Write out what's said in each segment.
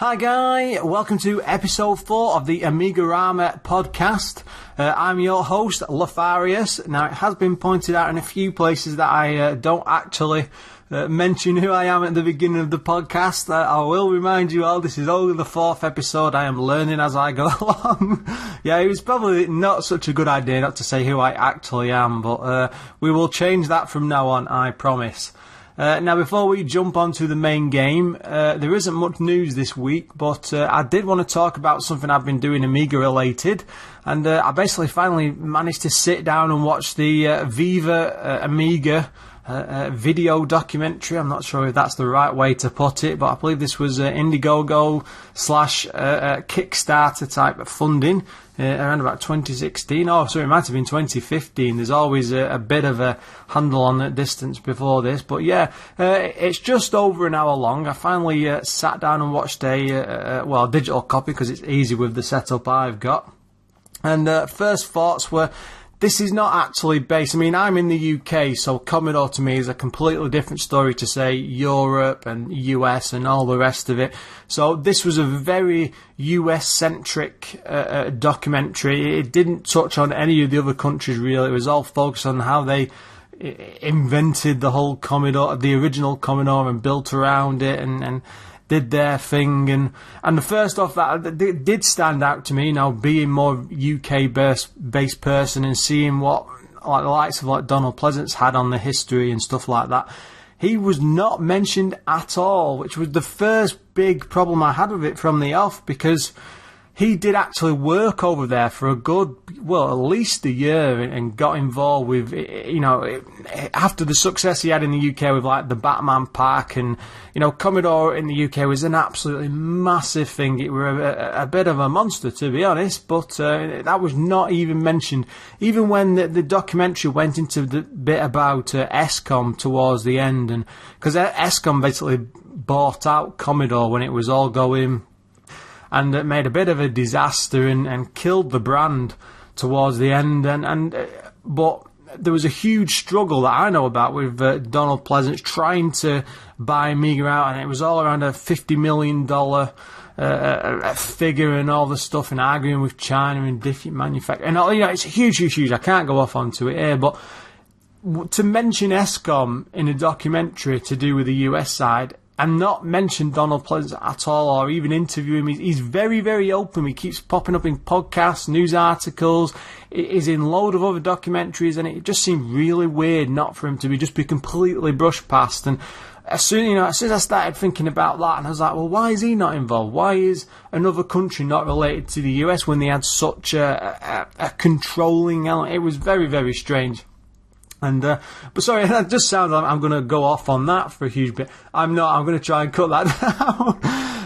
Hi Guy, welcome to episode 4 of the AMIGArama Podcast. I'm your host, Lorfarius. Now it has been pointed out in a few places that I don't actually mention who I am at the beginning of the podcast. I will remind you all, this is only the 4th episode. I am learning as I go along. Yeah, it was probably not such a good idea not to say who I actually am, but we will change that from now on, I promise. Now, before we jump onto the main game, there isn't much news this week, but I did want to talk about something I've been doing Amiga related, and I basically finally managed to sit down and watch the Viva Amiga video documentary. I'm not sure if that's the right way to put it, but I believe this was Indiegogo / Kickstarter type of funding around about 2016. Oh, so it might have been 2015. There's always a bit of a handle on the distance before this, but yeah, it's just over an hour long. I finally sat down and watched a digital copy because it's easy with the setup I've got. And first thoughts were, this is not actually based, I mean, I'm in the UK, so Commodore to me is a completely different story to, say, Europe and US and all the rest of it. So this was a very US-centric documentary. It didn't touch on any of the other countries, really. It was all focused on how they invented the whole Commodore, the original Commodore, and built around it and did their thing, and the first off that did stand out to me, you know, being more UK based person and seeing what like the likes of like Donald Pleasance had on the history and stuff like that. He was not mentioned at all, which was the first big problem I had with it from the off, because he did actually work over there for a good, well, at least a year, and got involved with, you know, after the success he had in the UK with like the Batman pack, and, you know, Commodore in the UK was an absolutely massive thing. It were a bit of a monster, to be honest, but that was not even mentioned. Even when the documentary went into the bit about ESCOM towards the end, and because ESCOM basically bought out Commodore when it was all going, and it made a bit of a disaster and killed the brand towards the end. But there was a huge struggle that I know about with Donald Pleasance trying to buy Amiga out, and it was all around a $50 million figure and all the stuff, and arguing with China and different manufacturers. And all, you know, it's huge. I can't go off onto it here, but to mention ESCOM in a documentary to do with the US side, and not mention Donald Pleasance at all, or even interview him. He's very, very open. He keeps popping up in podcasts, news articles. He's in a load of other documentaries, and it just seemed really weird not for him to be completely brushed past. And as soon as I started thinking about that, and I was like, well, why is he not involved? Why is another country not related to the US when they had such a controlling element? It was very, very strange. And but sorry, that just sounds like I'm going to go off on that for a huge bit. I'm not. I'm going to try and cut that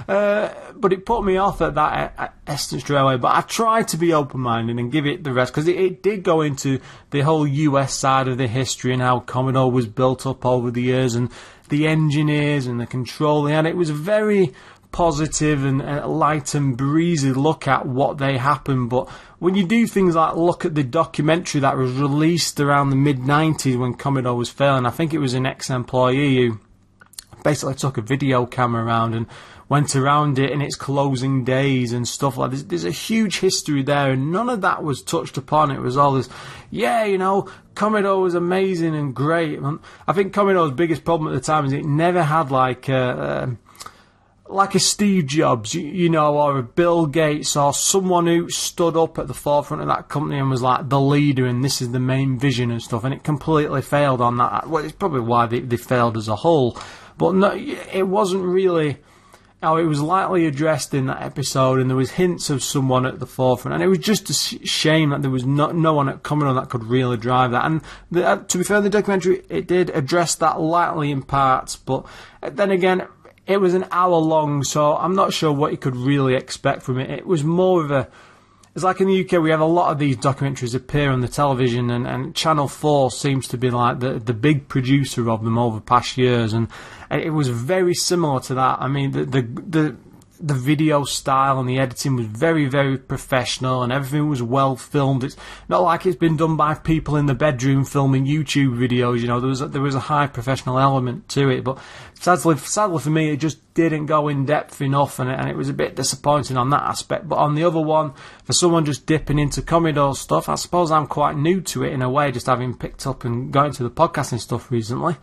down. But it put me off at that essence straight away. But I tried to be open-minded and give it the rest, because it did go into the whole US side of the history and how Commodore was built up over the years, and the engineers and the control they had. It was very positive and light and breezy look at what they happened. But when you do things like look at the documentary that was released around the mid-90s when Commodore was failing, I think it was an ex-employee who basically took a video camera around and went around it in its closing days and stuff like this. There's a huge history there, and none of that was touched upon. It was all this, yeah, you know, Commodore was amazing and great. I think Commodore's biggest problem at the time is it never had like a Steve Jobs, you know, or a Bill Gates, or someone who stood up at the forefront of that company and was like the leader, and this is the main vision and stuff, and it completely failed on that. Well, it's probably why they failed as a whole, but no, it wasn't really. Oh, it was lightly addressed in that episode, and there was hints of someone at the forefront, and it was just a shame that there was no one at Commodore that could really drive that. And to be fair, the documentary, it did address that lightly in parts, but then again, it was an hour long, so I'm not sure what you could really expect from it. It was more of it's like in the UK, we have a lot of these documentaries appear on the television, and Channel 4 seems to be like the big producer of them over past years, and it was very similar to that. I mean, the video style and the editing was very, very professional, and everything was well filmed. It's not like it's been done by people in the bedroom filming YouTube videos. You know, there was a high professional element to it, but sadly for me, it just didn't go in depth enough, and it was a bit disappointing on that aspect. But on the other one, for someone just dipping into Commodore stuff, I suppose I'm quite new to it in a way, just having picked up and got into the podcasting stuff recently.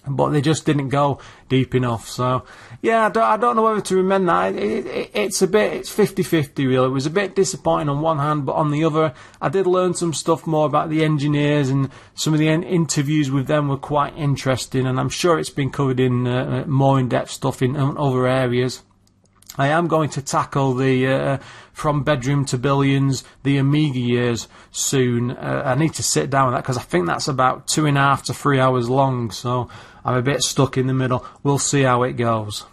But they just didn't go deep enough. So, yeah, I don't know whether to recommend that. It's 50-50 really. It was a bit disappointing on one hand, but on the other, I did learn some stuff more about the engineers, and some of the interviews with them were quite interesting, and I'm sure it's been covered in more in-depth stuff in other areas. I am going to tackle the From Bedroom to Billions, the Amiga years soon. I need to sit down with that because I think that's about 2.5 to 3 hours long, so I'm a bit stuck in the middle. We'll see how it goes.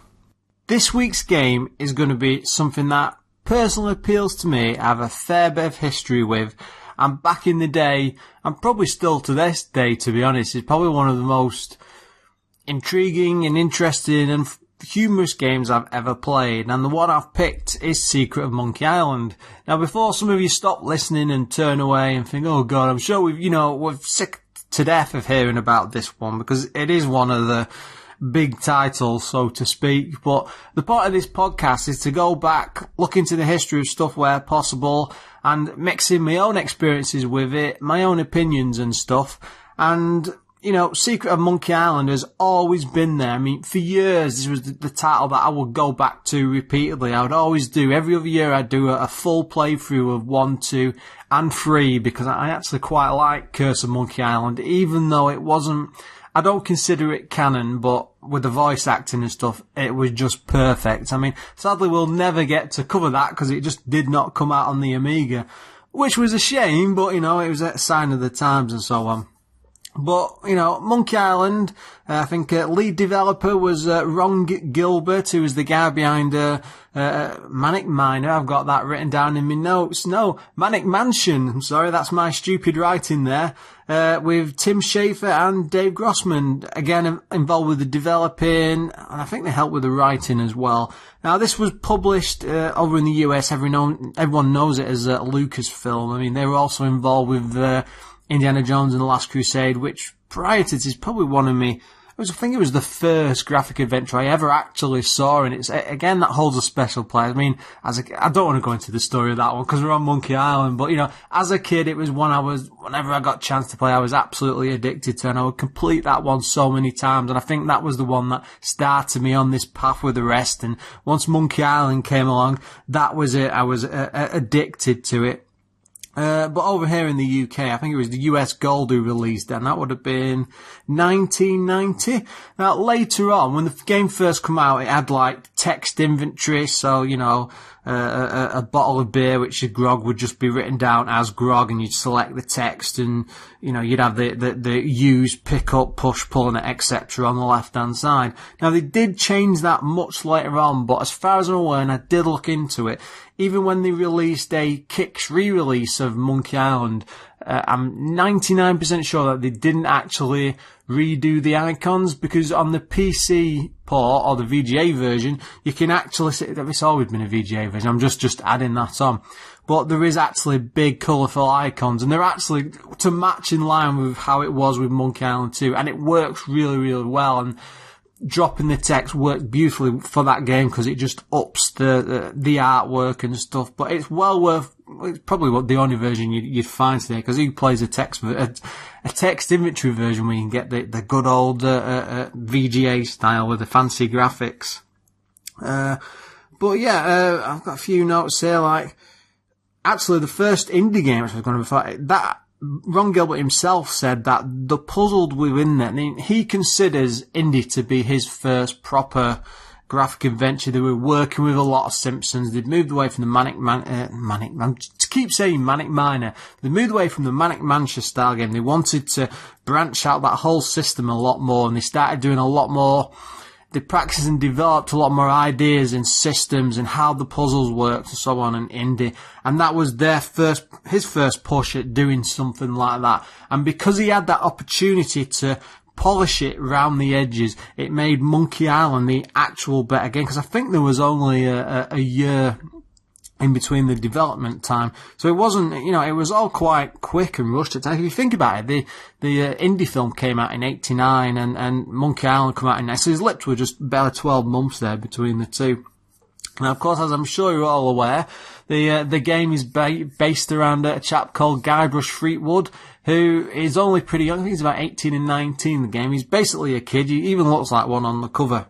This week's game is going to be something that personally appeals to me. I have a fair bit of history with, and back in the day, and probably still to this day, to be honest, it's probably one of the most intriguing and interesting and humorous games I've ever played, and the one I've picked is Secret of Monkey Island. Now, before some of you stop listening and turn away and think, oh god, I'm sure we're sick to death of hearing about this one, because it is one of the big titles, so to speak. But the point of this podcast is to go back, look into the history of stuff where possible, and mix in my own experiences with it, my own opinions and stuff. And Secret of Monkey Island has always been there. I mean, for years, this was the title that I would go back to repeatedly. I would always do, every other year, I'd do a full playthrough of 1, 2, and 3, because I actually quite like Curse of Monkey Island, even though it wasn't, I don't consider it canon, but with the voice acting and stuff, it was just perfect. I mean, sadly, we'll never get to cover that, because it just did not come out on the Amiga, which was a shame, but, it was a sign of the times and so on. But, Monkey Island, I think lead developer was Ron Gilbert, who was the guy behind Manic Miner. I've got that written down in my notes. No, Manic Mansion. I'm sorry, that's my stupid writing there. With Tim Schafer and Dave Grossman, again involved with the developing, and I think they helped with the writing as well. Now, this was published over in the US. Everyone knows it as Lucasfilm. I mean, they were also involved with Indiana Jones and the Last Crusade, which prior to this is probably one of me. I think it was the first graphic adventure I ever actually saw, and it's, again, that holds a special place. I mean, I don't want to go into the story of that one because we're on Monkey Island, but, as a kid, it was one whenever I got a chance to play, I was absolutely addicted to, and I would complete that one so many times, and I think that was the one that started me on this path with the rest, and once Monkey Island came along, that was it. I was addicted to it. But over here in the UK, I think it was the US Gold who released it, and that would have been 1990. Now, later on, when the game first came out, it had like text inventory, so, a bottle of beer, which is grog, would just be written down as grog, and you'd select the text, and, you'd have the use, pick up, push, pull, and etc. on the left-hand side. Now, they did change that much later on, but as far as I'm aware, and I did look into it, even when they released a Kix re-release of Monkey Island, I'm 99% sure that they didn't actually redo the icons, because on the PC port, or the VGA version, you can actually see, it's always been a VGA version, I'm just adding that on, but there is actually big colourful icons, and they're actually to match in line with how it was with Monkey Island 2, and it works really, really well, and dropping the text worked beautifully for that game because it just ups the artwork and stuff. But it's well worth. It's probably the only version you'd find today, because who plays a text inventory version where you can get the good old VGA style with the fancy graphics. But yeah, I've got a few notes here. Like, actually, the first indie game which I was going to refer that. Ron Gilbert himself said that the puzzled within that. I mean, he considers indie to be his first proper graphic adventure. They were working with a lot of Simpsons. They'd moved away from the Manic Miner. They moved away from the Manic Mansion style game. They wanted to branch out that whole system a lot more, and they started doing a lot more they practiced and developed a lot more ideas and systems and how the puzzles worked and so on in indie. And that was his first push at doing something like that. And because he had that opportunity to polish it round the edges, it made Monkey Island the actual better game, because I think there was only a year in between the development time. So it wasn't, it was all quite quick and rushed at times. If you think about it, the indie film came out in 89 and Monkey Island came out in 9. So his lips were just barely 12 months there between the two. Now, of course, as I'm sure you're all aware, the game is based around a chap called Guybrush Threepwood, who is only pretty young. I think he's about 18 and 19 in the game. He's basically a kid. He even looks like one on the cover.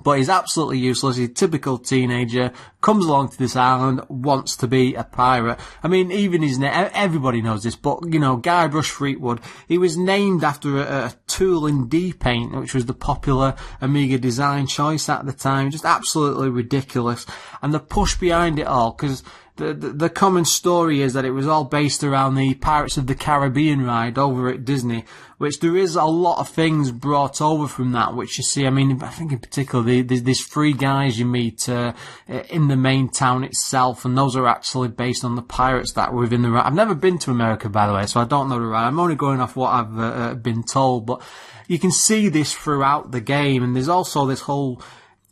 But he's absolutely useless. He's a typical teenager, comes along to this island, wants to be a pirate. I mean, even his name, everybody knows this, but, Guybrush Threepwood, he was named after a tool in D-Paint, which was the popular Amiga design choice at the time. Just absolutely ridiculous. And the push behind it all, because the common story is that it was all based around the Pirates of the Caribbean ride over at Disney, which there is a lot of things brought over from that, which you see. I mean, I think in particular, there's 3 guys you meet in the main town itself, and those are actually based on the pirates that were within the ride. I've never been to America, by the way, so I don't know the ride. I'm only going off what I've been told, but you can see this throughout the game, and there's also this whole,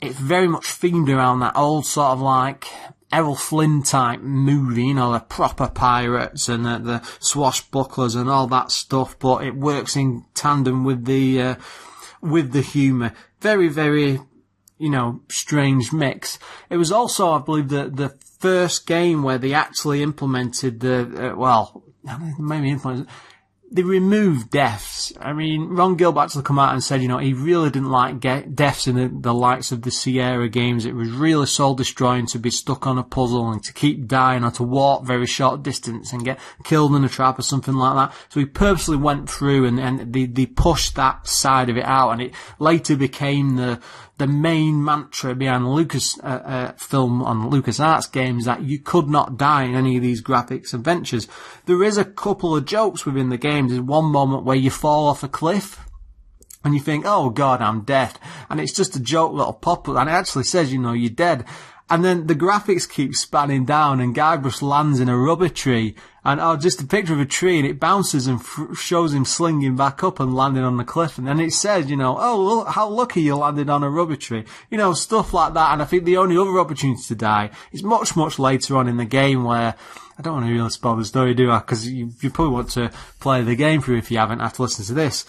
it's very much themed around that old sort of like Errol Flynn type movie, the proper pirates and the swashbucklers and all that stuff, but it works in tandem with the humour. Very, very, strange mix. It was also, I believe, the first game where they actually implemented they removed deaths. I mean, Ron Gilbert actually come out and said, he really didn't like deaths in the likes of the Sierra games. It was really soul destroying to be stuck on a puzzle and to keep dying or to walk very short distance and get killed in a trap or something like that. So he purposely went through and they pushed that side of it out, and it later became the main mantra behind Lucasfilm on LucasArts games, that you could not die in any of these graphics adventures. There is a couple of jokes within the game. There's one moment where you fall off a cliff and you think, oh God, I'm dead. And it's just a joke that'll pop up, and it actually says, you're dead. And then the graphics keep spanning down and Guybrush lands in a rubber tree, and just a picture of a tree, and it bounces and shows him slinging back up and landing on the cliff. And then it says, oh, look, how lucky you landed on a rubber tree. Stuff like that. And I think the only other opportunity to die is much, much later on in the game, where I don't want to really spoil the story, do I? Because you probably want to play the game through if you haven't, after listening to this.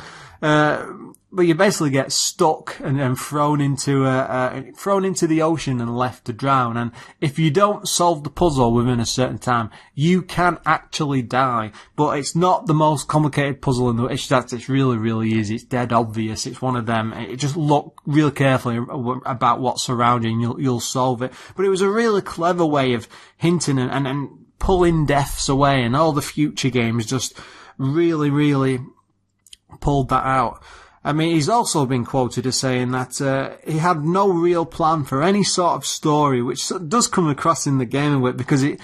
But you basically get stuck and thrown into the ocean and left to drown. And if you don't solve the puzzle within a certain time, you can actually die. But it's not the most complicated puzzle in the world. It's really, really easy. It's dead obvious. It's one of them. It just look really carefully about what's surrounding you. You'll solve it. But it was a really clever way of hinting and pulling deaths away, and all the future games just really, really pulled that out. I mean, he's also been quoted as saying that he had no real plan for any sort of story, which does come across in the game a bit, because it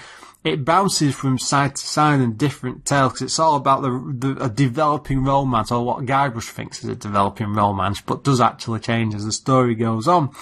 bounces from side to side in different tales, because it's all about a developing romance, or what Guybrush thinks is a developing romance, but does actually change as the story goes on.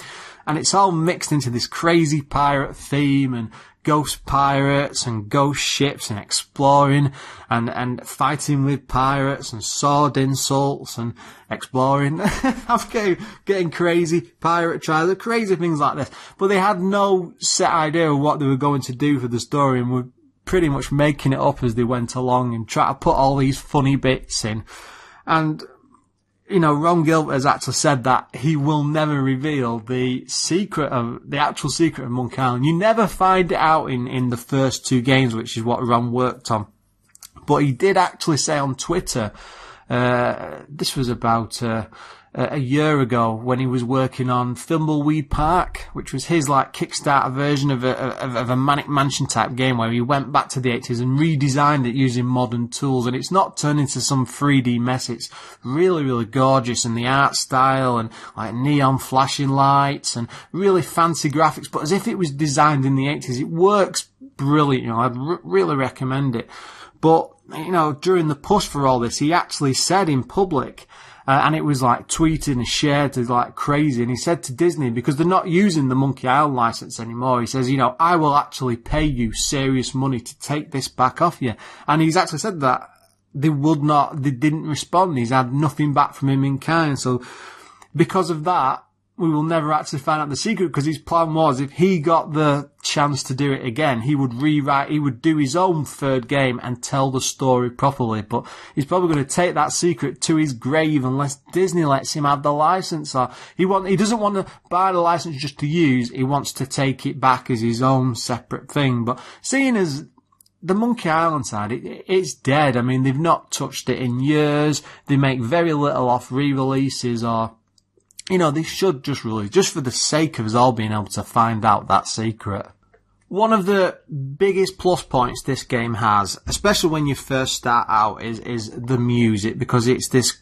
And it's all mixed into this crazy pirate theme, and ghost pirates and ghost ships and exploring and fighting with pirates and sword insults and exploring. I'm getting crazy pirate trials, crazy things like this. But they had no set idea of what they were going to do for the story, and were pretty much making it up as they went along and try to put all these funny bits in. And Ron Gilbert has actually said that he will never reveal the actual secret of Monkey Island. You never find it out in the first 2 games, which is what Ron worked on. But he did actually say on Twitter, this was about a year ago, when he was working on Thimbleweed Park, which was his Kickstarter version of a Manic Mansion type game, where he went back to the 80s and redesigned it using modern tools. And it's not turned into some 3D mess. It's really, really gorgeous, and the art style and neon flashing lights and really fancy graphics, but as if it was designed in the 80s. It works brilliant. I'd really recommend it. But, during the push for all this, he actually said in public And it was like tweeted and shared to like crazy. And he said to Disney, because they're not using the Monkey Island license anymore, he says, I will actually pay you serious money to take this back off you. And he's actually said that they didn't respond. He's had nothing back from him in kind. So because of that, we will never actually find out the secret, because his plan was, if he got the chance to do it again, he would do his own third game and tell the story properly. But he's probably going to take that secret to his grave unless Disney lets him have the license. Or he doesn't want to buy the license just to use. He wants to take it back as his own separate thing. But seeing as the Monkey Island side, it's dead. I mean, they've not touched it in years. They make very little off re-releases, or they should just release, just for the sake of us all being able to find out that secret. One of the biggest plus points this game has, especially when you first start out, is the music, because it's this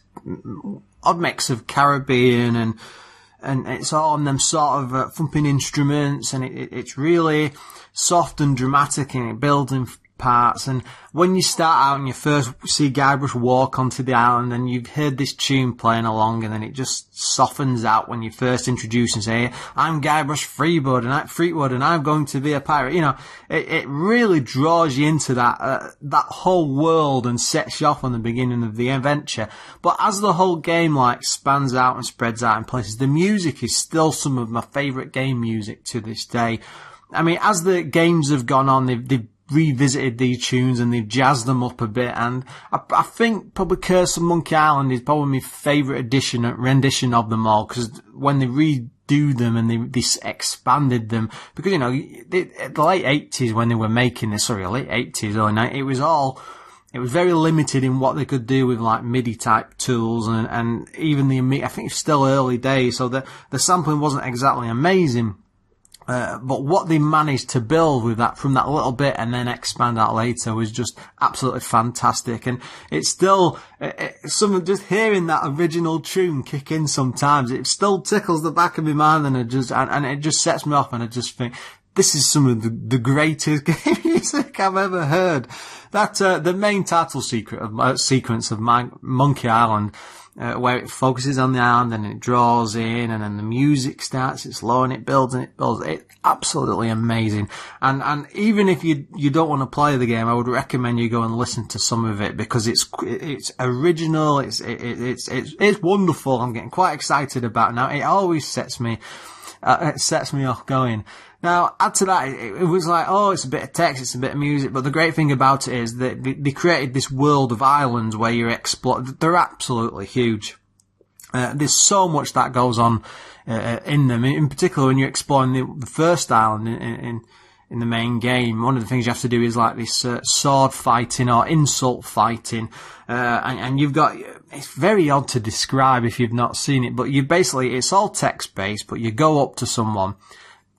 odd mix of Caribbean and it's all on them sort of thumping instruments, and it's really soft and dramatic, and it builds in parts. And when you start out and you first see Guybrush walk onto the island, and you've heard this tune playing along, and then it just softens out when you first introduce and say, I'm Guybrush Threepwood and I'm going to be a pirate. It really draws you into that whole world and sets you off on the beginning of the adventure. But as the whole game spans out and spreads out in places, the music is still some of my favourite game music to this day. I mean, as the games have gone on, they've revisited these tunes and they've jazzed them up a bit, and I think probably Curse of Monkey Island is probably my favourite rendition of them all, because when they redo them and they expanded them, because the late 80s when they were making this, late 80s, early 90s, it was very limited in what they could do with MIDI type tools, and even I think it's still early days, so the sampling wasn't exactly amazing. But what they managed to build with that, from that little bit and then expand out later, was just absolutely fantastic. And it's still, just hearing that original tune kick in sometimes, it still tickles the back of my mind, and it just sets me off, and I just think, this is some of the greatest game music I've ever heard. That, the main title sequence of Monkey Island, where it focuses on the island and it draws in, and then the music starts, it's low and it builds and it builds. It's absolutely amazing. And even if you don't want to play the game, I would recommend you go and listen to some of it, because it's original, it's wonderful. I'm getting quite excited about it now. It always sets me off going. Now, add to that, it was it's a bit of text, it's a bit of music, but the great thing about it is that they created this world of islands where you explore. They're absolutely huge. There's so much that goes on in them. In particular, when you're exploring the first island in the main game, one of the things you have to do is this sword fighting or insult fighting, and you've got. It's very odd to describe if you've not seen it, but it's all text based, but you go up to someone,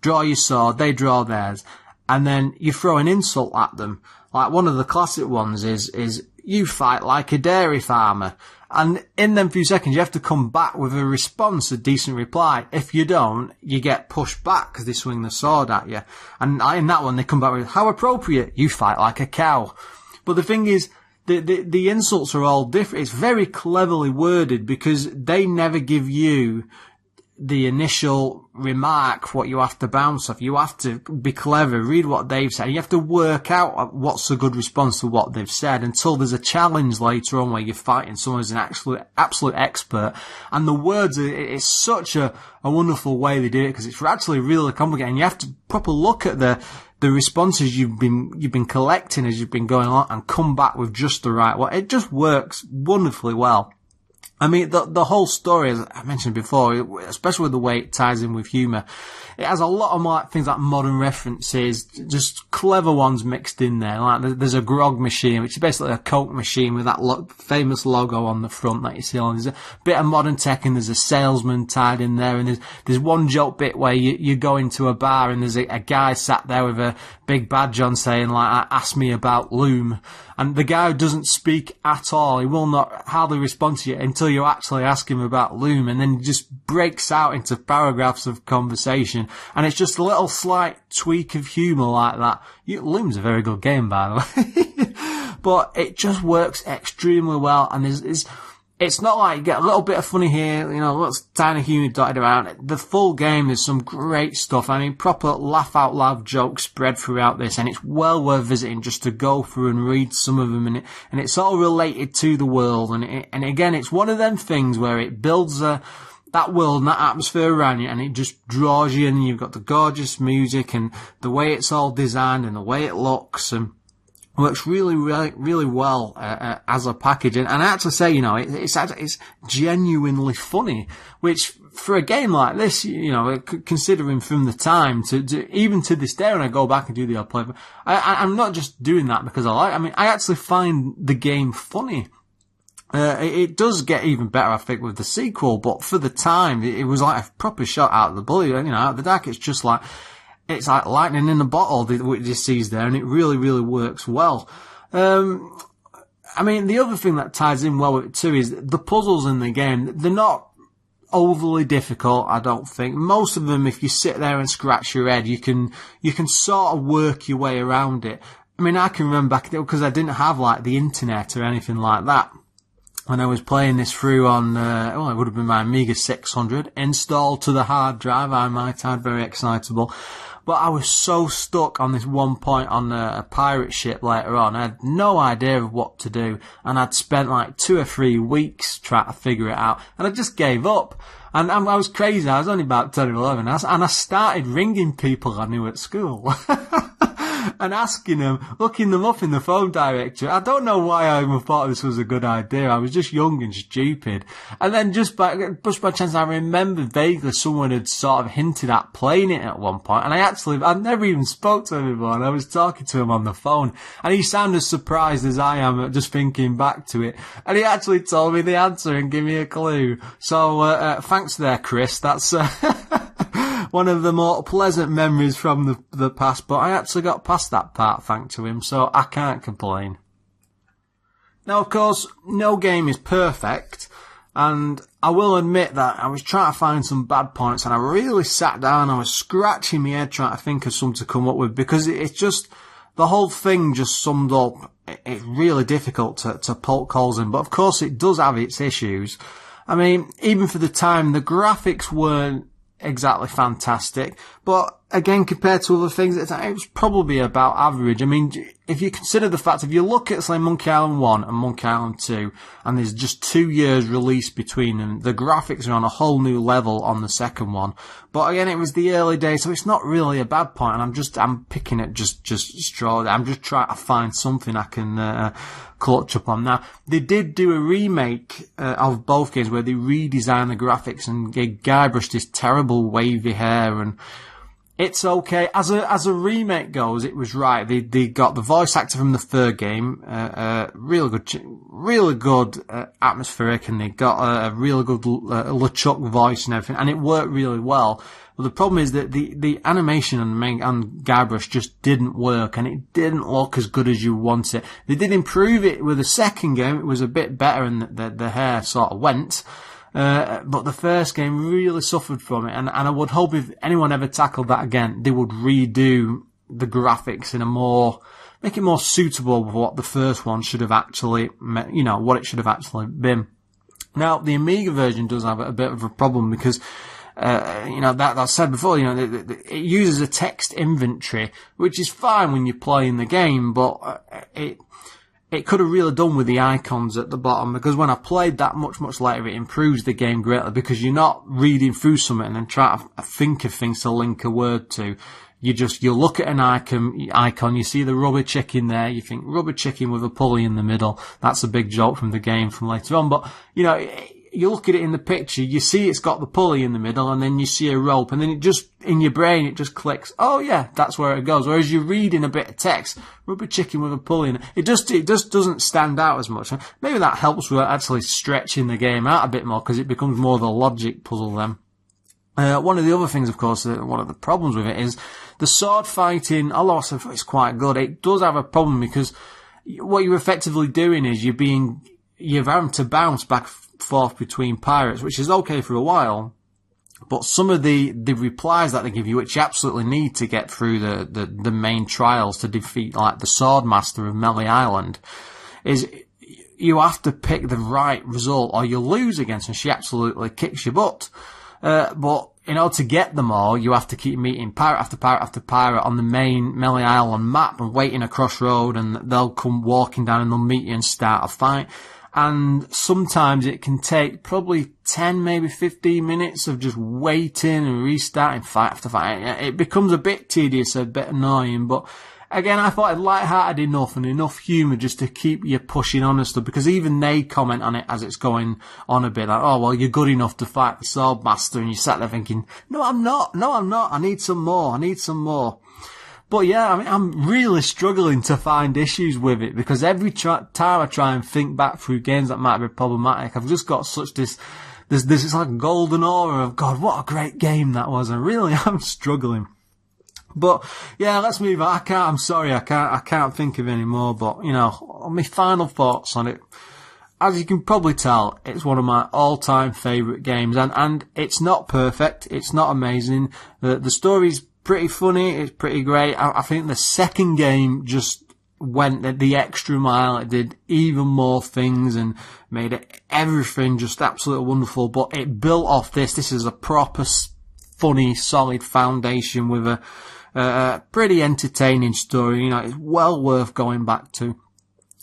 draw your sword, they draw theirs, and then you throw an insult at them. One of the classic ones is you fight like a dairy farmer. And in them few seconds, you have to come back with a response, a decent reply. If you don't, you get pushed back because they swing the sword at you. And in that one, they come back with, how appropriate, you fight like a cow. But the thing is, the insults are all different. It's very cleverly worded, because they never give you the initial remark, what you have to bounce off. You have to be clever, read what they've said. You have to work out what's a good response to what they've said, until there's a challenge later on where you're fighting someone who's an absolute expert. And the words, it's such a wonderful way they do it, because it's actually really complicated. And you have to properly look at the responses you've been collecting as you've been going along, and come back with just the right one. It just works wonderfully well. I mean, the whole story, as I mentioned before, especially with the way it ties in with humour, it has a lot of things like modern references, just clever ones mixed in there. There's a grog machine, which is basically a Coke machine with that famous logo on the front that you see on. There's a bit of modern tech, and there's a salesman tied in there, and there's one joke bit where you go into a bar and there's a guy sat there with a big badge on saying, ask me about Loom. And the guy doesn't speak at all. He will not hardly respond to you until you actually ask him about Loom, and then he just breaks out into paragraphs of conversation. And it's just a little slight tweak of humour like that. Loom's a very good game, by the way. But it just works extremely well, and it's not like you get a little bit of funny here, lots of tiny humour dotted around. The full game is some great stuff. I mean, proper laugh out loud jokes spread throughout this, and it's well worth visiting just to go through and read some of them, and it's all related to the world. And again, it's one of them things where it builds that world and that atmosphere around you, and it just draws you in. You've got the gorgeous music and the way it's all designed and the way it looks, and works really, really, really well as a package. And I have to say, it's genuinely funny, which for a game like this, considering from the time to even to this day when I go back and do the odd play, I'm not just doing that because I actually find the game funny. It does get even better, I think, with the sequel, but for the time, it was like a proper shot out of the blue, out of the dark. It's just like, it's like lightning in a bottle, what you sees there, and it really, really works well. I mean, the other thing that ties in well with it too is the puzzles in the game. They're not overly difficult, I don't think. Most of them, if you sit there and scratch your head, you can sort of work your way around it. I mean, I can remember back because I didn't have like the internet or anything like that. When I was playing this through on, it would have been my Amiga 600, installed to the hard drive, I might add, very excitable. But I was so stuck on this one point on a pirate ship later on. I had no idea of what to do, and I'd spent like 2 or 3 weeks trying to figure it out, and I just gave up. And I was crazy. I was only about 10 or 11, and I started ringing people I knew at school. And asking them, looking them up in the phone directory. I don't know why I even thought this was a good idea. I was just young and stupid. And then just by chance, I remember vaguely someone had sort of hinted at playing it at one point. And I never even spoke to him before. And I was talking to him on the phone. And he sounded as surprised as I am at just thinking back to it. And he actually told me the answer and gave me a clue. So, thanks there, Chris. That's, one of the more pleasant memories from the past, but I actually got past that part thanks to him, so I can't complain. Now, of course, no game is perfect, and I will admit that I was trying to find some bad points, and I really sat down, I was scratching my head trying to think of something to come up with, because it's just, the whole thing just summed up, it's really difficult to poke holes in, but of course it does have its issues. I mean, even for the time, the graphics weren't exactly fantastic, but again, compared to other things, it was probably about average. I mean, if you consider the fact, if you look at, say, Monkey Island 1 and Monkey Island 2, and there's just 2 years release between them, the graphics are on a whole new level on the second one. But again, it was the early days, so it's not really a bad point, and I'm picking at just straw. I'm just trying to find something I can clutch up on. Now, they did do a remake of both games where they redesigned the graphics and guy-brushed this terrible wavy hair, and it's okay. As a remake goes, it was right. They got the voice actor from the third game, really good, atmospheric, and they got a really good, LeChuck voice and everything, and it worked really well. But the problem is that the animation on Guybrush just didn't work, and it didn't look as good as you want it. They did improve it with the second game. It was a bit better, and the hair sort of went. But the first game really suffered from it, and I would hope if anyone ever tackled that again, they would redo the graphics in make it more suitable with what the first one should have actually, what it should have actually been. Now, the Amiga version does have a bit of a problem because, that I said before, it uses a text inventory, which is fine when you're playing the game, but it could have really done with the icons at the bottom, because when I played that much later, it improves the game greatly, because you're not reading through something and then trying to think of things to link a word to. You look at an icon, you see the rubber chicken there, you think rubber chicken with a pulley in the middle. That's a big joke from the game from later on, but, you look at it in the picture, you see it's got the pulley in the middle, and then you see a rope, and then in your brain, it just clicks, oh yeah, that's where it goes. Whereas you're reading a bit of text, rubber chicken with a pulley in it, it just doesn't stand out as much. Maybe that helps with actually stretching the game out a bit more, because it becomes more of a logic puzzle then. One of the other things, of course, one of the problems with it is the sword fighting, although it's quite good, it does have a problem, because what you're effectively doing is you're having to bounce back forth between pirates, which is okay for a while, but some of the replies that they give you, which you absolutely need to get through the main trials to defeat, like, the sword master of Melee Island, is you have to pick the right result or you lose against her, and she absolutely kicks your butt. But in order to get them all, you have to keep meeting pirate after pirate after pirate on the main Melee Island map and waiting across road, and they'll come walking down and they'll meet you and start a fight. And sometimes it can take probably 10, maybe 15 minutes of just waiting and restarting fight after fight. It becomes a bit tedious, a bit annoying, but again, I thought it light-hearted enough and enough humour just to keep you pushing on and stuff, because even they comment on it as it's going on a bit, like, oh, well, you're good enough to fight the Swordmaster, and you sat there thinking, no, I'm not, I need some more. But yeah, I mean, I'm really struggling to find issues with it, because every time I try and think back through games that might be problematic, I've just got such this like golden aura of, God, what a great game that was, and really I'm struggling. But yeah, let's move on. I'm sorry, I can't think of any more, but you know, my final thoughts on it. As you can probably tell, it's one of my all-time favourite games, and it's not perfect, it's not amazing. The story's pretty funny, it's pretty great. I think the second game just went the extra mile. It did even more things and made everything just absolutely wonderful. But it built off this. This is a proper, funny, solid foundation with a pretty entertaining story. You know, it's well worth going back to.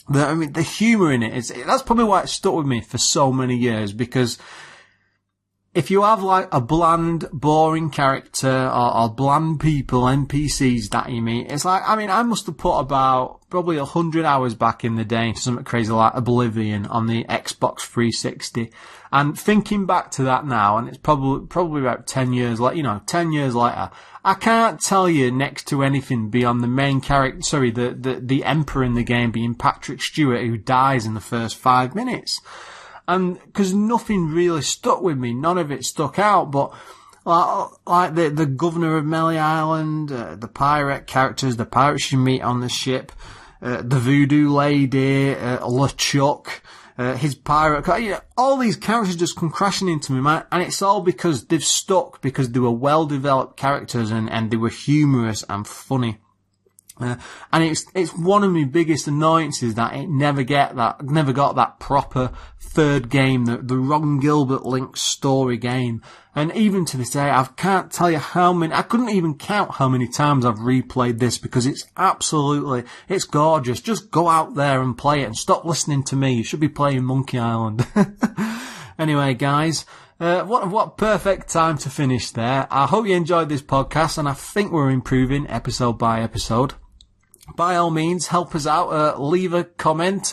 The humour in it that's probably why it stuck with me for so many years, because if you have like a bland, boring character or bland people, NPCs that you meet, it's like, I mean, I must have put about probably 100 hours back in the day into something crazy like Oblivion on the Xbox 360. And thinking back to that now, and it's probably about 10 years later, 10 years later, I can't tell you next to anything beyond the main character, the Emperor in the game being Patrick Stewart, who dies in the first 5 minutes. And because nothing really stuck with me, none of it stuck out, but like the governor of Melee Island, the pirate characters, the pirates you meet on the ship, the voodoo lady, LeChuck, his pirate, all these characters just come crashing into my mind, and it's all because they've stuck, because they were well-developed characters and they were humorous and funny. And it's one of my biggest annoyances that it never got that proper third game, the Ron Gilbert linked story game. And even to this day, I can't tell you I couldn't even count how many times I've replayed this, because it's gorgeous. Just go out there and play it and stop listening to me. You should be playing Monkey Island. Anyway, guys, what perfect time to finish there. I hope you enjoyed this podcast, and I think we're improving episode by episode. By all means, help us out, leave a comment,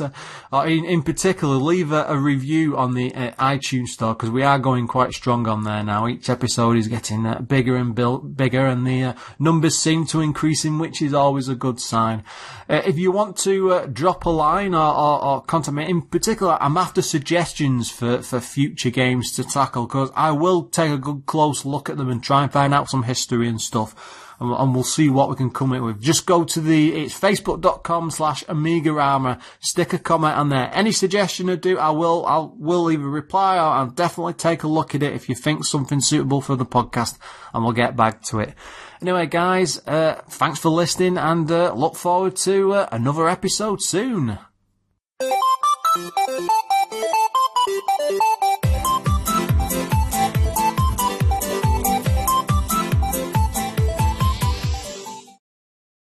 or in particular, leave a review on the iTunes store, because we are going quite strong on there now. Each episode is getting bigger and bigger, and the numbers seem to increase, which is always a good sign. If you want to drop a line or contact me, in particular, I'm after suggestions for future games to tackle, because I will take a good close look at them and try and find out some history and stuff. And we'll see what we can come up with. Just go to it's facebook.com/AMIGArama. Stick a comment on there. Any suggestion I do, I will either reply or I'll definitely take a look at it if you think something suitable for the podcast, and we'll get back to it. Anyway, guys, thanks for listening, and look forward to another episode soon.